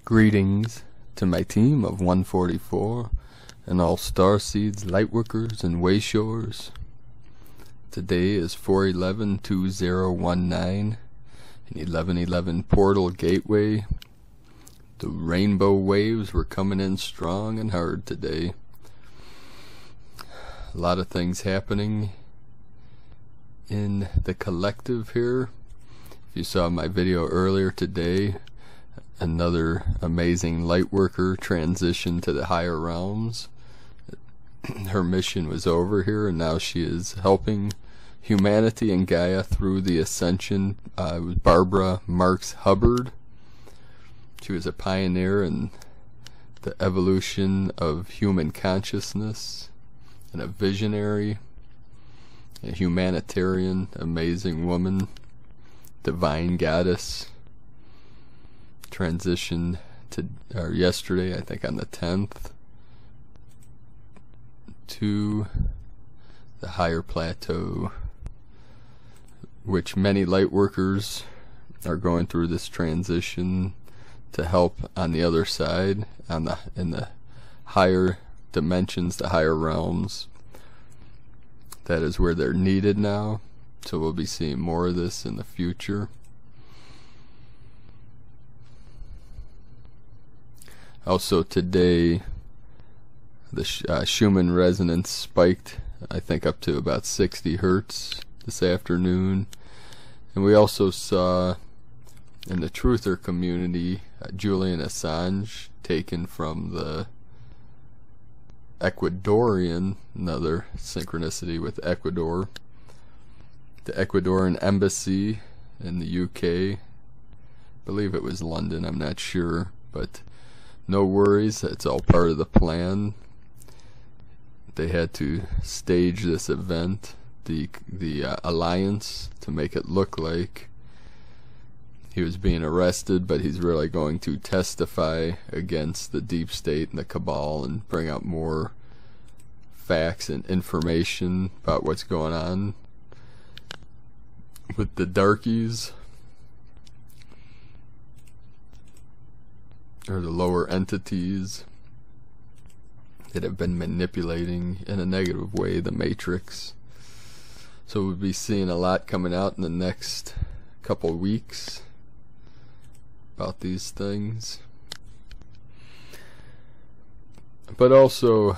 Greetings to my team of 144 and all Starseeds, Lightworkers, and Wayshores. Today is 4/11/2019, an 11/11 portal gateway. The rainbow waves were coming in strong and hard today. A lot of things happening in the collective here. If you saw my video earlier today, another amazing Lightworker transition to the higher realms. Her mission was over here, and now she is helping humanity and Gaia through the ascension. It was Barbara Marks Hubbard. She was a pioneer in the evolution of human consciousness, and a visionary, a humanitarian, amazing woman, divine goddess. Transitioned to yesterday, I think on the 10th, to the higher plateau, which many Lightworkers are going through this transition to help on the other side, in the higher dimensions, the higher realms. That is where they're needed now, so we'll be seeing more of this in the future. Also today, the Schumann resonance spiked, I think, up to about 60 hertz this afternoon. And we also saw in the truther community Julian Assange taken from the Ecuadorian, another synchronicity with Ecuador, the Ecuadorian embassy in the UK. I believe it was London, I'm not sure, but no worries, it's all part of the plan. They had to stage this event, the alliance, to make it look like he was being arrested, but he's really going to testify against the deep state and the cabal and bring out more facts and information about what's going on with the darkies, or the lower entities that have been manipulating in a negative way the matrix. So we'll be seeing a lot coming out in the next couple weeks about these things. But also,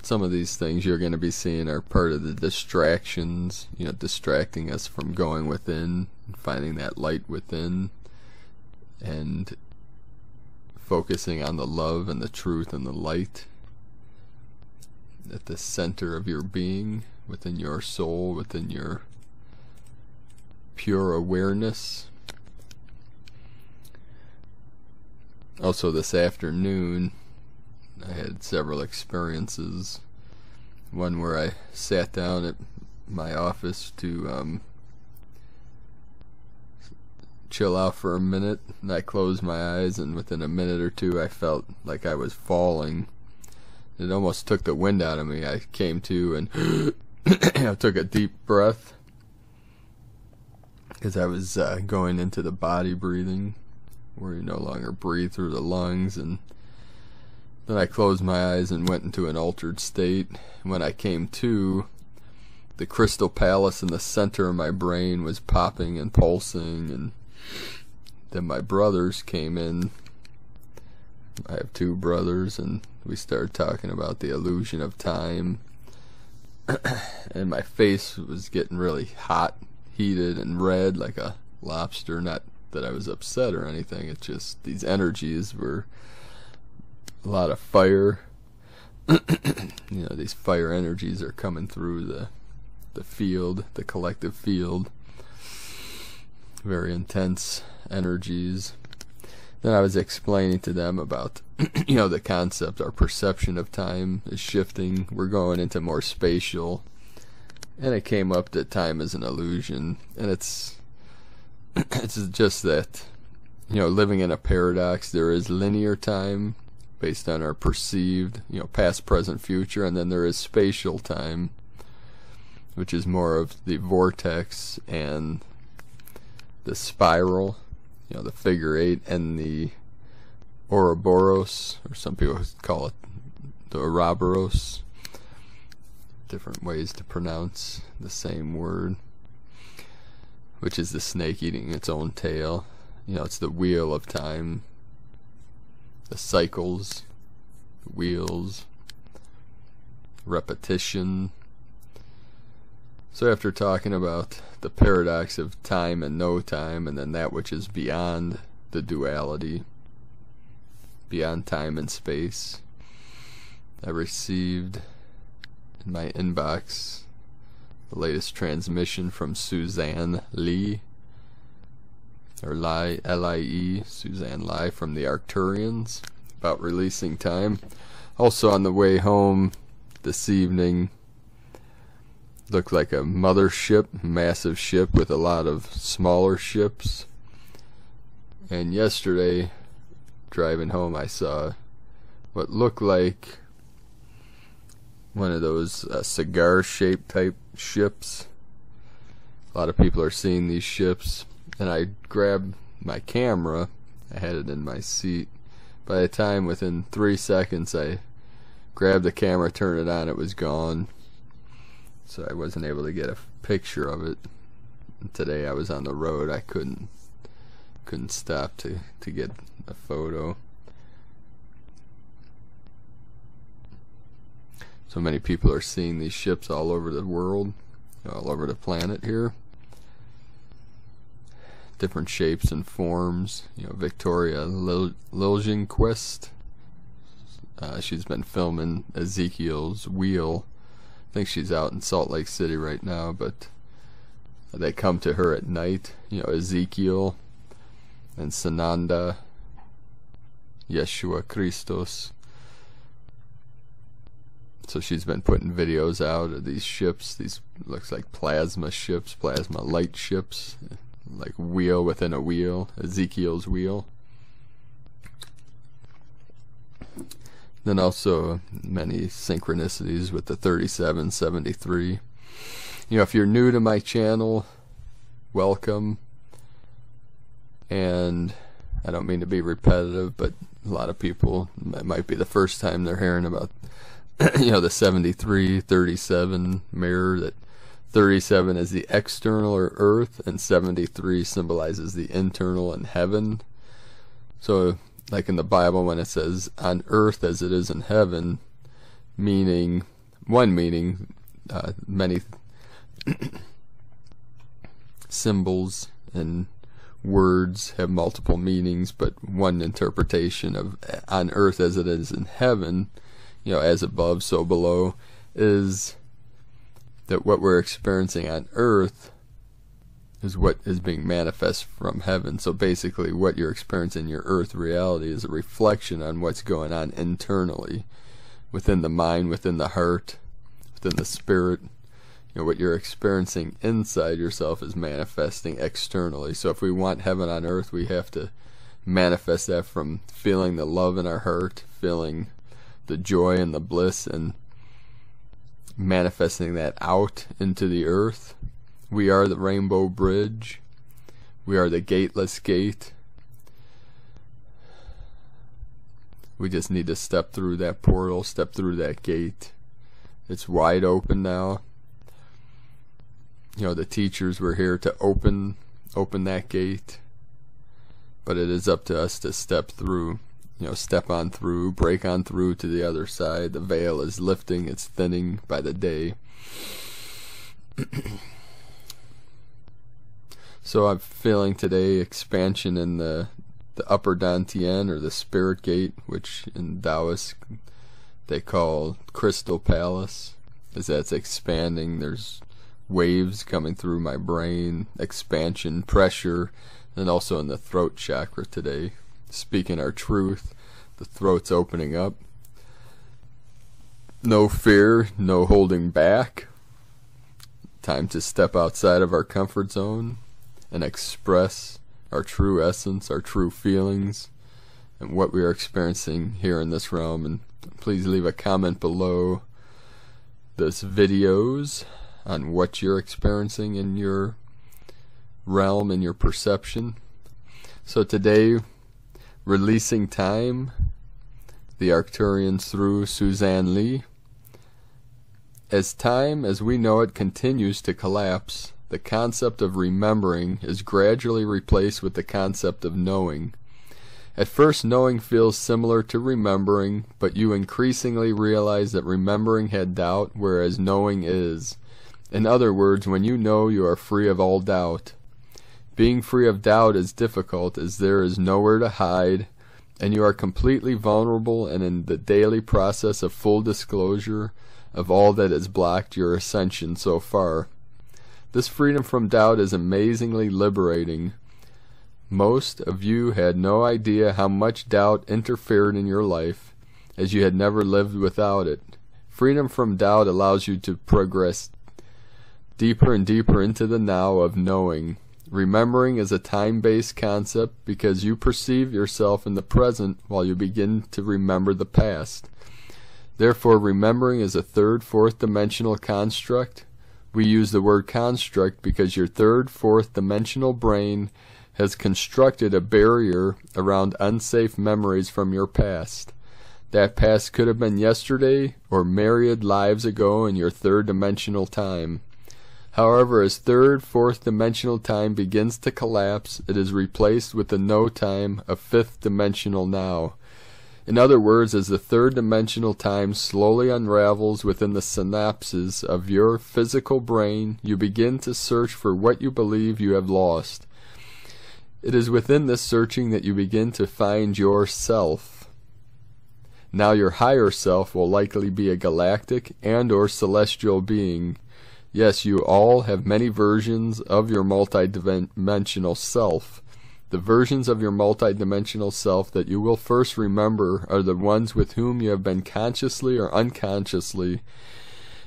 some of these things you're going to be seeing are part of the distractions, distracting us from going within and finding that light within, and focusing on the love and the truth and the light at the center of your being, within your soul, within your pure awareness. Also this afternoon I had several experiences. One where I sat down at my office to chill out for a minute, and I closed my eyes, and within a minute or two I felt like I was falling. It almost took the wind out of me. I came to and I took a deep breath, because I was going into the body breathing, where you no longer breathe through the lungs. And then I closed my eyes and went into an altered state. When I came to, the crystal palace in the center of my brain was popping and pulsing, and then my brothers came in. I have two brothers, and we started talking about the illusion of time. And my face was getting really hot, heated, and red like a lobster. Not that I was upset or anything, it's just these energies were a lot of fire. These fire energies are coming through the field, the collective field. Very intense energies. Then I was explaining to them about the concept, our perception of time is shifting. We're going into more spatial, and it came up that time is an illusion, and it's just that living in a paradox. There is linear time based on our perceived past, present, future, and then there is spatial time, which is more of the vortex and the spiral you know, the figure 8 and the Ouroboros, or some people call it the Ouroboros. Different ways to pronounce the same word, which is the snake eating its own tail. You know, it's the wheel of time, the cycles, the wheels, repetition. So after talking about the paradox of time and no time, and then that which is beyond the duality, beyond time and space, I received in my inbox the latest transmission from Suzanne Lee, or Lie, L-I-E, Suzanne Lie, from the Arcturians, about releasing time. Also on the way home this evening, looked like a mothership, massive ship with a lot of smaller ships. And yesterday, driving home, I saw what looked like one of those cigar-shaped type ships. A lot of people are seeing these ships, and I grabbed my camera. I had it in my seat. By the time, within 3 seconds, I grabbed the camera, turned it on, it was gone. So I wasn't able to get a picture of it. And today I was on the road. I couldn't stop to get a photo. So many people are seeing these ships all over the world, all over the planet here. Different shapes and forms. You know, Victoria Liljenquist. She's been filming Ezekiel's wheel. I think she's out in Salt Lake City right now, but they come to her at night. You know, Ezekiel and Sananda, Yeshua Christos. So she's been putting videos out of these ships. These looks like plasma ships, plasma light ships, like wheel within a wheel, Ezekiel's wheel. Then also many synchronicities with the 3773. You know, if you're new to my channel, welcome. And I don't mean to be repetitive, but a lot of people, it might be the first time they're hearing about you know, the 73-37 mirror, that 37 is the external or earth, and 73 symbolizes the internal and heaven. So, like in the Bible, when it says, on earth as it is in heaven, meaning, one meaning, many symbols and words have multiple meanings, but one interpretation of on earth as it is in heaven, you know, as above, so below, is that what we're experiencing on earth is what is being manifest from heaven. So basically what you're experiencing in your earth reality is a reflection on what's going on internally, within the mind, within the heart, within the spirit. You know, what you're experiencing inside yourself is manifesting externally. So if we want heaven on earth, we have to manifest that from feeling the love in our heart, feeling the joy and the bliss, and manifesting that out into the earth. We are the rainbow bridge. We are the gateless gate. We just need to step through that portal, step through that gate. It's wide open now. You know, the teachers were here to open that gate, but it is up to us to step through. You know, step on through, break on through to the other side. The veil is lifting, it's thinning by the day. So I'm feeling today expansion in the upper Dantian, or the spirit gate, which in Taoist they call Crystal Palace, as that's expanding. There's waves coming through my brain, expansion, pressure, and also in the throat chakra today. Speaking our truth, the throat's opening up. No fear, no holding back. Time to step outside of our comfort zone and express our true essence, our true feelings, and what we are experiencing here in this realm. And please leave a comment below this videos on what you're experiencing in your realm, in your perception. So today, Releasing Time, the Arcturians through Suzanne Lee. As time as we know it continues to collapse, the concept of remembering is gradually replaced with the concept of knowing. At first, knowing feels similar to remembering, but you increasingly realize that remembering had doubt, whereas knowing is. In other words, when you know, you are free of all doubt. Being free of doubt is difficult, as there is nowhere to hide, and you are completely vulnerable and in the daily process of full disclosure of all that has blocked your ascension so far. This freedom from doubt is amazingly liberating. Most of you had no idea how much doubt interfered in your life, as you had never lived without it. Freedom from doubt allows you to progress deeper and deeper into the now of knowing. Remembering is a time-based concept because you perceive yourself in the present while you begin to remember the past. Therefore, remembering is a third, fourth dimensional construct. We use the word construct because your third, fourth dimensional brain has constructed a barrier around unsafe memories from your past. That past could have been yesterday or myriad lives ago in your third dimensional time. However, as third, fourth dimensional time begins to collapse, it is replaced with the no time of fifth dimensional now. In other words, as the third dimensional time slowly unravels within the synapses of your physical brain, you begin to search for what you believe you have lost. It is within this searching that you begin to find yourself. Now your higher self will likely be a galactic and or celestial being. Yes, you all have many versions of your multidimensional self. The versions of your multidimensional self that you will first remember are the ones with whom you have been consciously or unconsciously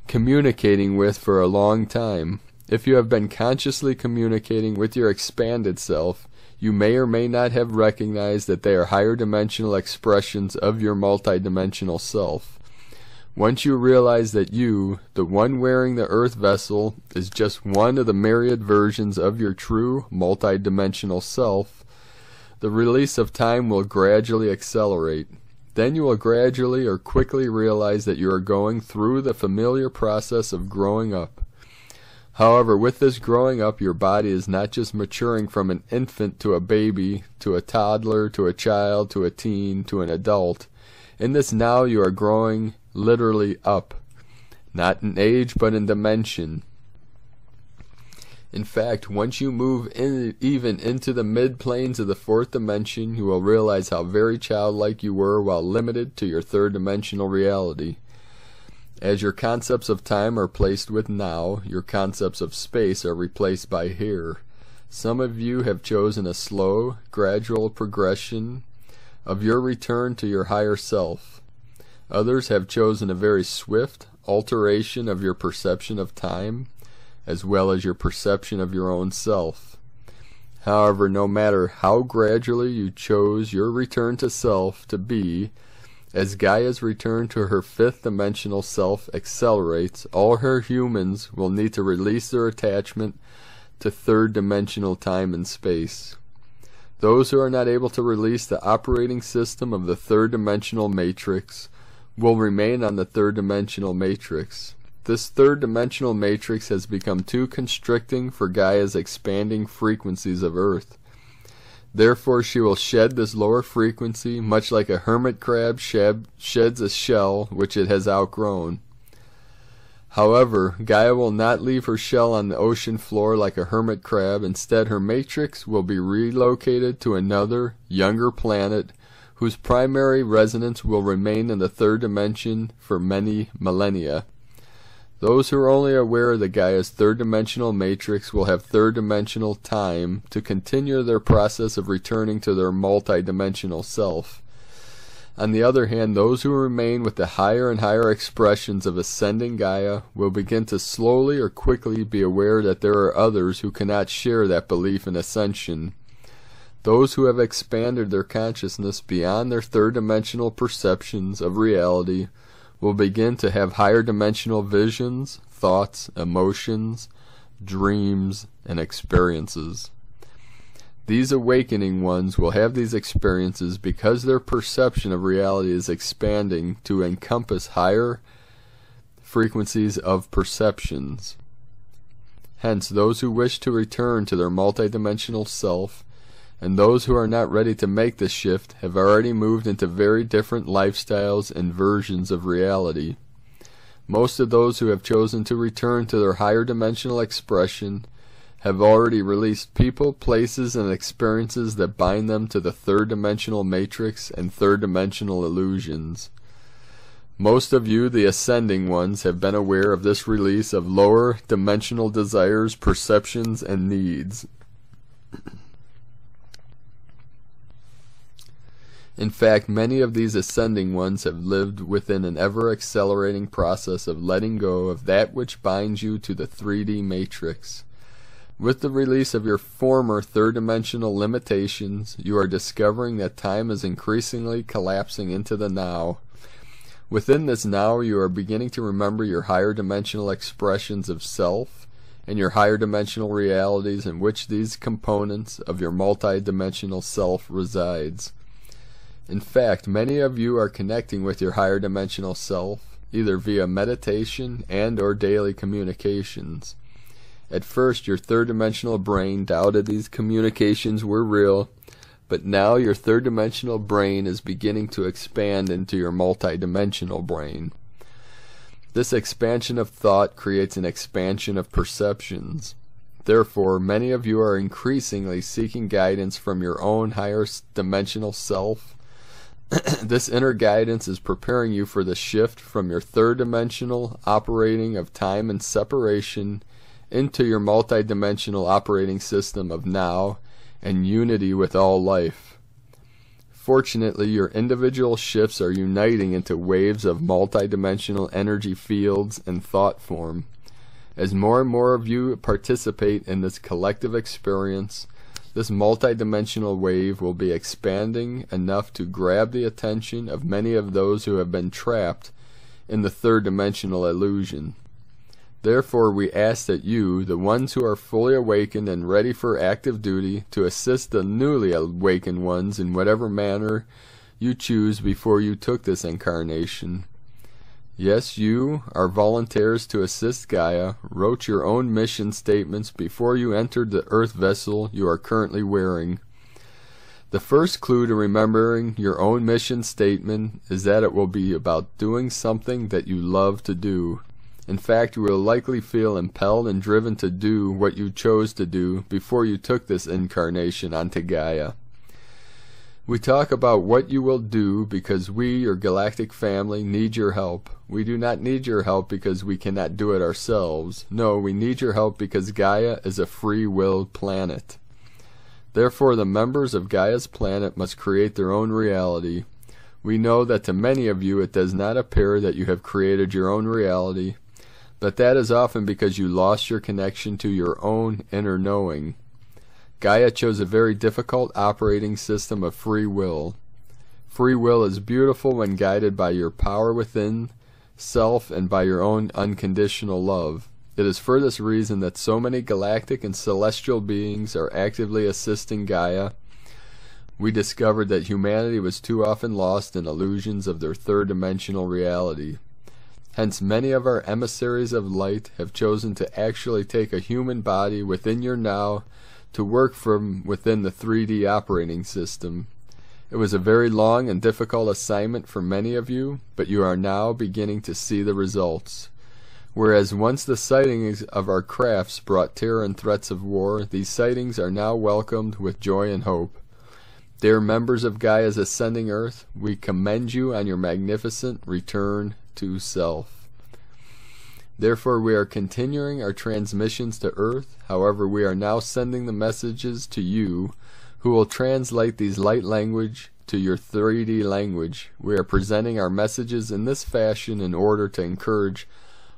communicating with for a long time. If you have been consciously communicating with your expanded self, you may or may not have recognized that they are higher dimensional expressions of your multidimensional self. Once you realize that you, the one wearing the earth vessel, is just one of the myriad versions of your true multidimensional self, the release of time will gradually accelerate. Then you will gradually or quickly realize that you are going through the familiar process of growing up. However, with this growing up, your body is not just maturing from an infant to a baby, to a toddler, to a child, to a teen, to an adult. In this now you are growing literally up, not in age but in dimension. In fact, once you move even into the mid-planes of the fourth dimension, you will realize how very childlike you were while limited to your third dimensional reality. As your concepts of time are placed with now, your concepts of space are replaced by here. Some of you have chosen a slow, gradual progression of your return to your higher self. Others have chosen a very swift alteration of your perception of time, as well as your perception of your own self. However, no matter how gradually you chose your return to self to be, as Gaia's return to her fifth dimensional self accelerates, all her humans will need to release their attachment to third dimensional time and space. Those who are not able to release the operating system of the third dimensional matrix will remain on the third dimensional matrix. This third dimensional matrix has become too constricting for Gaia's expanding frequencies of Earth. Therefore she will shed this lower frequency, much like a hermit crab sheds a shell which it has outgrown. However, Gaia will not leave her shell on the ocean floor like a hermit crab. Instead, her matrix will be relocated to another, younger planet whose primary resonance will remain in the third dimension for many millennia. Those who are only aware of the Gaia's third-dimensional matrix will have third-dimensional time to continue their process of returning to their multidimensional self. On the other hand, those who remain with the higher and higher expressions of ascending Gaia will begin to slowly or quickly be aware that there are others who cannot share that belief in ascension. Those who have expanded their consciousness beyond their third-dimensional perceptions of reality will begin to have higher dimensional visions, thoughts, emotions, dreams, and experiences. These awakening ones will have these experiences because their perception of reality is expanding to encompass higher frequencies of perceptions. Hence, those who wish to return to their multidimensional self and those who are not ready to make this shift have already moved into very different lifestyles and versions of reality. Most of those who have chosen to return to their higher dimensional expression have already released people, places, and experiences that bind them to the third-dimensional matrix and third-dimensional illusions. Most of you, the ascending ones, have been aware of this release of lower dimensional desires, perceptions, and needs. In fact, many of these ascending ones have lived within an ever-accelerating process of letting go of that which binds you to the 3D matrix. With the release of your former third-dimensional limitations, you are discovering that time is increasingly collapsing into the now. Within this now, you are beginning to remember your higher dimensional expressions of self and your higher dimensional realities in which these components of your multi-dimensional self resides. In fact, many of you are connecting with your higher dimensional self, either via meditation and or daily communications. At first, your third-dimensional brain doubted these communications were real, but now your third-dimensional brain is beginning to expand into your multi-dimensional brain. This expansion of thought creates an expansion of perceptions. Therefore, many of you are increasingly seeking guidance from your own higher dimensional self. This inner guidance is preparing you for the shift from your third-dimensional operating of time and separation into your multidimensional operating system of now and unity with all life. Fortunately, your individual shifts are uniting into waves of multidimensional energy fields and thought form. As more and more of you participate in this collective experience, this multidimensional wave will be expanding enough to grab the attention of many of those who have been trapped in the third-dimensional illusion. Therefore, we ask that you, the ones who are fully awakened and ready for active duty, to assist the newly awakened ones in whatever manner you choose before you took this incarnation. Yes, you, our volunteers to assist Gaia, wrote your own mission statements before you entered the earth vessel you are currently wearing. The first clue to remembering your own mission statement is that it will be about doing something that you love to do. In fact, you will likely feel impelled and driven to do what you chose to do before you took this incarnation onto Gaia. We talk about what you will do because we, your galactic family, need your help. We do not need your help because we cannot do it ourselves. No, we need your help because Gaia is a free-willed planet. Therefore, the members of Gaia's planet must create their own reality. We know that to many of you it does not appear that you have created your own reality, but that is often because you lost your connection to your own inner knowing. Gaia chose a very difficult operating system of free will. Free will is beautiful when guided by your power within self and by your own unconditional love. It is for this reason that so many galactic and celestial beings are actively assisting Gaia. We discovered that humanity was too often lost in illusions of their third-dimensional reality. Hence, many of our emissaries of light have chosen to actually take a human body within your now to work from within the 3D operating system. It was a very long and difficult assignment for many of you, but you are now beginning to see the results. Whereas once the sightings of our crafts brought terror and threats of war, these sightings are now welcomed with joy and hope. Dear members of Gaia's ascending earth, we commend you on your magnificent return to self. Therefore, we are continuing our transmissions to Earth. However, we are now sending the messages to you, who will translate these light language to your 3D language. We are presenting our messages in this fashion in order to encourage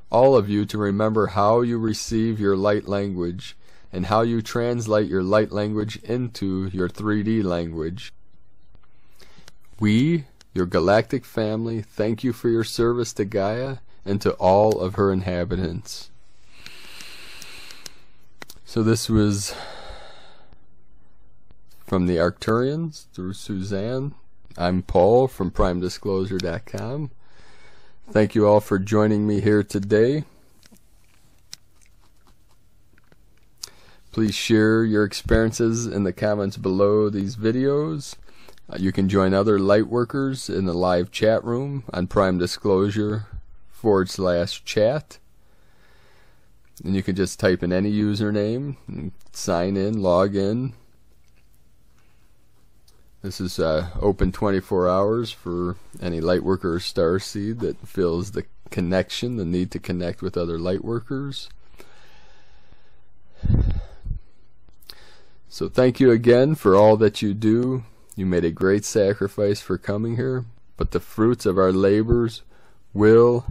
all of you to remember how you receive your light language and how you translate your light language into your 3D language. We, your galactic family, thank you for your service to Gaia and to all of her inhabitants. So this was from the Arcturians through Suzanne. I'm Paul from PrimeDisclosure.com. Thank you all for joining me here today. Please share your experiences in the comments below these videos. You can join other Lightworkers in the live chat room on PrimeDisclosure/chat. And you can just type in any username and sign in, log in. This is open 24 hours for any Lightworker or Starseed that feels the connection, the need to connect with other Lightworkers. So thank you again for all that you do. You made a great sacrifice for coming here, but the fruits of our labors will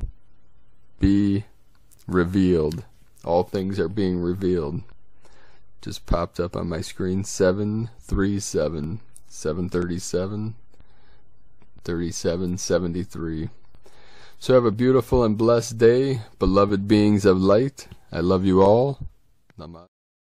be revealed. All things are being revealed. Just popped up on my screen. 737, 737, 3773. So have a beautiful and blessed day, beloved beings of light. I love you all. Namaste.